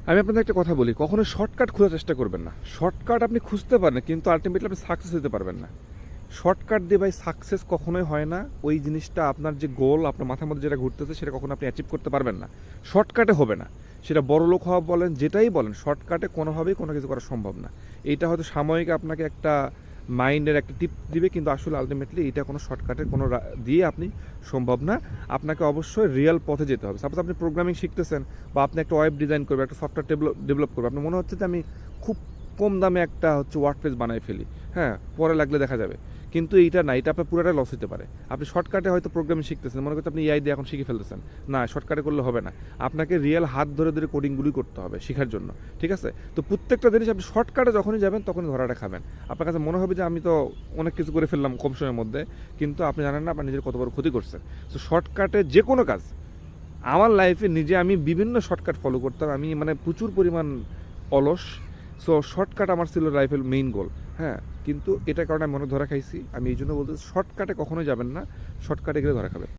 আমি আপনাদের একটা কথা বলি, কখনো শর্টকাট খোঁজার চেষ্টা করবেন না। শর্টকাট আপনি খুঁজতে পারেন কিন্তু আলটিমেটলি আপনি সাকসেস হতে পারবেন না। শর্টকাট দিয়ে ভাই সাকসেস কখনোই হয় না। ওই জিনিসটা আপনার যে গোল আপনার মাথার মধ্যে যেটা ঘুরতেছে সেটা কখনো আপনি অ্যাচিভ করতে পারবেন না। শর্টকাটে হবে না। সেটা বড়লোক হওয়া বলেন, যেটাই বলেন, শর্টকাটে কোনোভাবেই কোনো কিছু করা সম্ভব না। এইটা হয়তো সাময়িক আপনাকে একটা মাইন্ডের একটা টিপ দিবে, কিন্তু আসলে আলটিমেটলি এটা কোনো শর্টকাটের কোনো দিয়ে আপনি সম্ভব না। আপনাকে অবশ্যই রিয়েল পথে যেতে হবে। সাপোজ আপনি প্রোগ্রামিং শিখতেছেন বা আপনি একটা ওয়েব ডিজাইন করবেন, একটা সফটওয়্যার ডেভেলপ করবেন, আপনার মনে হচ্ছে যে আমি খুব কম দামে একটা ওয়ার্ডপ্রেস বানাই ফেলি, হ্যাঁ, পরে লাগলে দেখা যাবে। কিন্তু এইটা না, এটা আপনার পুরোটাই লস হতে পারে। আপনি শর্টকাটে হয়তো প্রোগ্রামিং শিখতেছেন, মনে করতে আপনি এআই দিয়ে এখন শিখে ফেলতেছেন। না, শর্টকাটে করলে হবে না। আপনাকে রিয়েল হাত ধরে ধরে কোডিংগুলি করতে হবে শেখার জন্য। ঠিক আছে? তো প্রত্যেকটা জিনিস আপনি শর্টকাটে যখনই যাবেন তখনই ধরাটা খাবেন। আপনার কাছে মনে হবে যে আমি তো অনেক কিছু করে ফেললাম কম সময়ের মধ্যে, কিন্তু আপনি জানেন না আপনার নিজের কত বড় ক্ষতি করছেন। তো শর্টকাটে যে কোনো কাজ, আমার লাইফে নিজে আমি বিভিন্ন শর্টকাট ফলো করতাম। আমি মানে প্রচুর পরিমাণ অলস। সো শর্টকাট আমার ছিল লাইফের মেইন গোল। হ্যাঁ, কিন্তু এটার কারণে আমি অনেক ধরা খাইছি। আমি এই জন্য বলতে শর্টকাটে কখনোই যাবেন না। শর্টকাটে গেলে ধরা খাবেন।